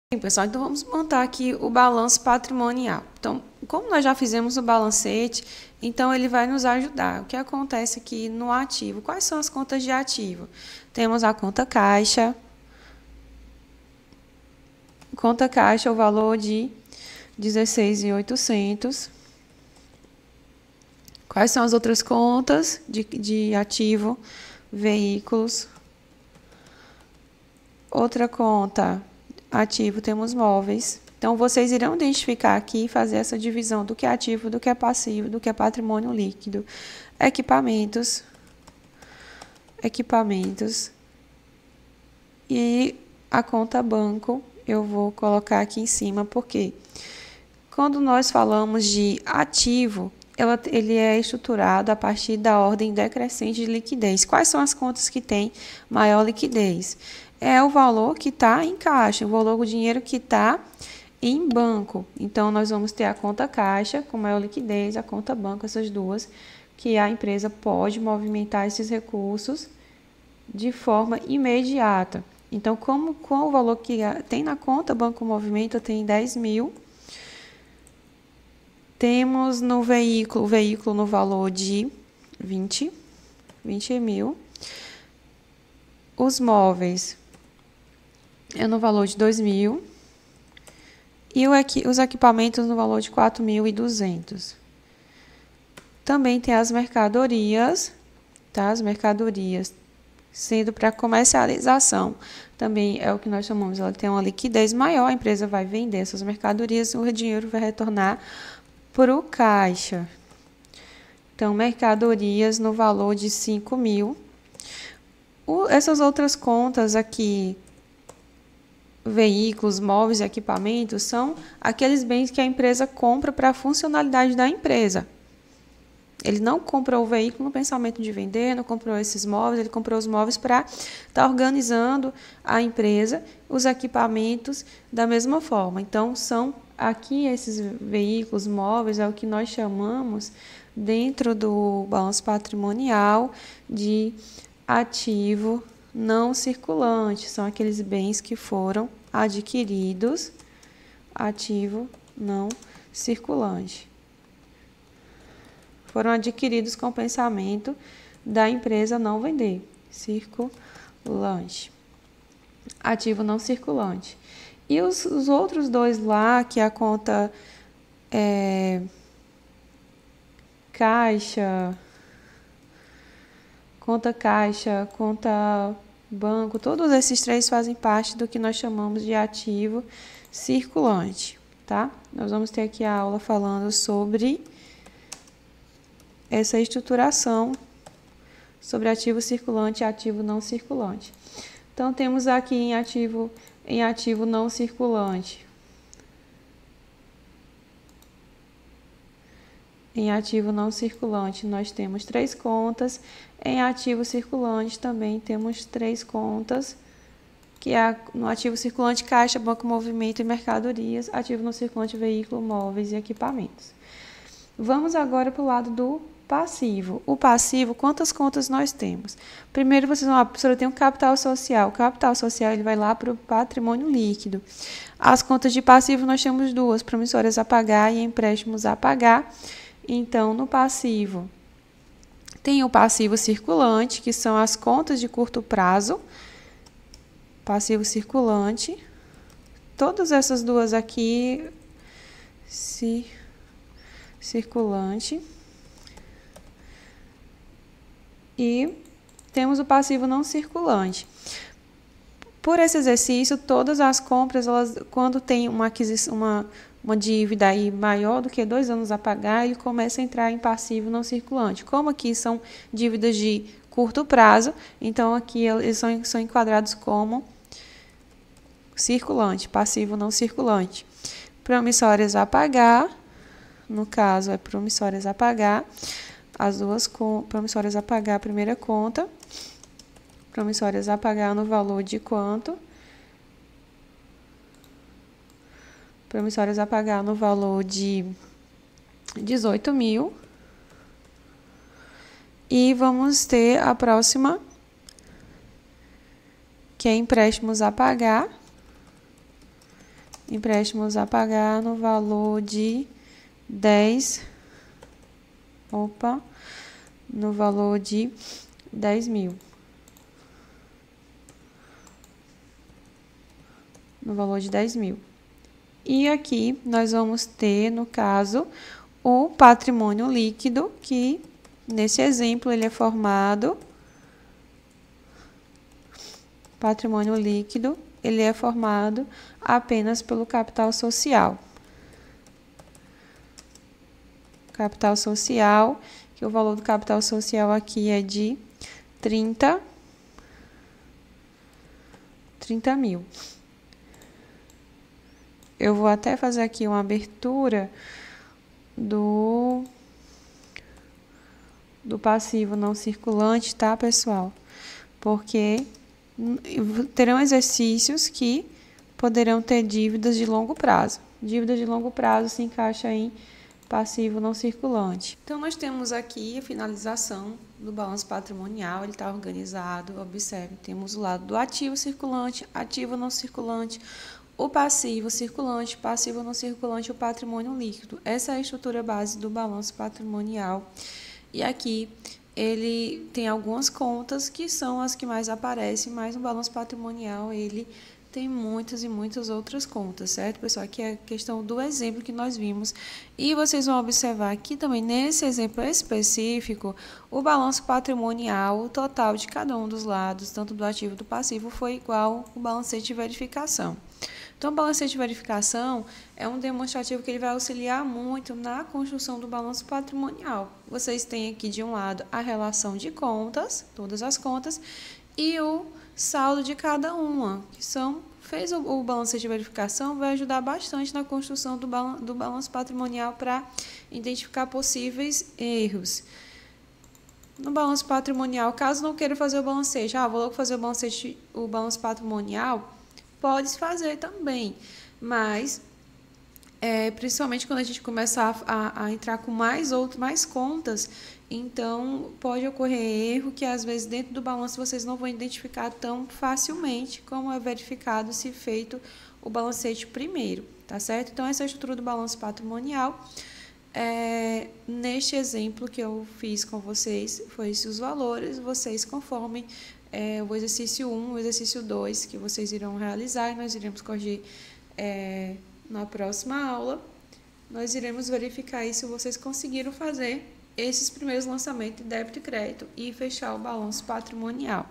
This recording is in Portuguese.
Bem, pessoal, então vamos montar aqui o balanço patrimonial. Então, como nós já fizemos o balancete, então ele vai nos ajudar. O que acontece aqui no ativo? Quais são as contas de ativo? Temos a conta caixa. Conta caixa, o valor de 16.800. Quais são as outras contas de ativo? Veículos. Outra conta, ativo, temos móveis. Então, vocês irão identificar aqui e fazer essa divisão do que é ativo, do que é passivo, do que é patrimônio líquido. Equipamentos. E a conta banco, eu vou colocar aqui em cima, porque quando nós falamos de ativo, ele é estruturado a partir da ordem decrescente de liquidez. Quais são as contas que têm maior liquidez? É o valor que está em caixa, o valor do dinheiro que está em banco. Então, nós vamos ter a conta caixa com maior liquidez, a conta banco, essas duas, que a empresa pode movimentar esses recursos de forma imediata. Então, com o valor que tem na conta banco movimento, tem 10 mil. Temos no veículo, o veículo no valor de 20 mil. Os móveis é no valor de 2 mil. E os equipamentos no valor de 4.200. Também tem as mercadorias, tá? As mercadorias, sendo para comercialização. Também é o que nós chamamos, ela tem uma liquidez maior, a empresa vai vender essas mercadorias, o dinheiro vai retornar para o caixa. Então, mercadorias no valor de 5 mil. Essas outras contas aqui, veículos, móveis e equipamentos, são aqueles bens que a empresa compra para a funcionalidade da empresa. Ele não comprou o veículo no pensamento de vender, não comprou esses móveis, ele comprou os móveis para estar organizando a empresa, os equipamentos da mesma forma. Então, são aqui esses veículos, móveis, é o que nós chamamos, dentro do balanço patrimonial, de ativo não circulante. São aqueles bens que foram adquiridos, ativo não circulante. Foram adquiridos com o pensamento da empresa não vender. Circulante. Ativo não circulante. E os outros dois lá, que é a conta caixa, conta banco, todos esses três fazem parte do que nós chamamos de ativo circulante, tá? Nós vamos ter aqui a aula falando sobre essa estruturação, sobre ativo circulante e ativo não circulante. Então, temos aqui em ativo não circulante. Em ativo não circulante, nós temos 3 contas. Em ativo circulante, também temos 3 contas, que é no ativo circulante, caixa, banco, movimento e mercadorias. Ativo não circulante, veículo, móveis e equipamentos. Vamos agora para o lado do passivo. O passivo, quantas contas nós temos? Primeiro, vocês vão lá, a professora tem um capital social. O capital social ele vai lá para o patrimônio líquido. As contas de passivo nós temos 2, promissórias a pagar e empréstimos a pagar. Então, no passivo, tem o passivo circulante, que são as contas de curto prazo. Passivo circulante. Todas essas duas aqui, circulante. E temos o passivo não circulante. Por esse exercício, todas as compras, quando tem uma dívida aí maior do que 2 anos a pagar, ele começa a entrar em passivo não circulante. Como aqui são dívidas de curto prazo, então aqui eles são enquadrados como circulante, passivo não circulante. Promissórias a pagar, no caso é promissórias a pagar, as duas promissórias a pagar a primeira conta, promissórias a pagar no valor de quanto? Promissórias a pagar no valor de 18 mil. E vamos ter a próxima, que é empréstimos a pagar, empréstimos a pagar no valor de 10 mil. No valor de 10 mil. E aqui nós vamos ter, no caso, o patrimônio líquido, que nesse exemplo ele é formado. Patrimônio líquido, ele é formado apenas pelo capital social. Capital social, que o valor do capital social aqui é de 30 mil. Eu vou até fazer aqui uma abertura do passivo não circulante, tá, pessoal? Porque terão exercícios que poderão ter dívidas de longo prazo. Dívida de longo prazo se encaixa em passivo não circulante. Então, nós temos aqui a finalização do balanço patrimonial, ele está organizado, observe, temos o lado do ativo circulante, ativo não circulante, o passivo circulante, passivo não circulante, o patrimônio líquido. Essa é a estrutura base do balanço patrimonial. E aqui ele tem algumas contas que são as que mais aparecem, mas no balanço patrimonial ele tem muitas e muitas outras contas, certo, pessoal? Aqui é a questão do exemplo que nós vimos. E vocês vão observar aqui também, nesse exemplo específico, o balanço patrimonial, o total de cada um dos lados, tanto do ativo e do passivo, foi igual ao balancete de verificação. Então, o balancete de verificação é um demonstrativo que ele vai auxiliar muito na construção do balanço patrimonial. Vocês têm aqui, de um lado, a relação de contas, todas as contas, e o saldo de cada uma, que fez o balancete de verificação, vai ajudar bastante na construção do balanço patrimonial para identificar possíveis erros. No balanço patrimonial, caso não queira fazer o balancete, vou logo fazer o balanço patrimonial, pode fazer também, mas principalmente quando a gente começar a entrar com mais contas, então pode ocorrer erro que às vezes dentro do balanço vocês não vão identificar tão facilmente como é verificado se feito o balancete primeiro, tá certo? Então essa é a estrutura do balanço patrimonial. Neste exemplo que eu fiz com vocês, foi esses os valores, vocês conforme o exercício 1, o exercício 2 que vocês irão realizar, e nós iremos corrigir na próxima aula, nós iremos verificar aí se vocês conseguiram fazer esses primeiros lançamentos de débito e crédito e fechar o balanço patrimonial.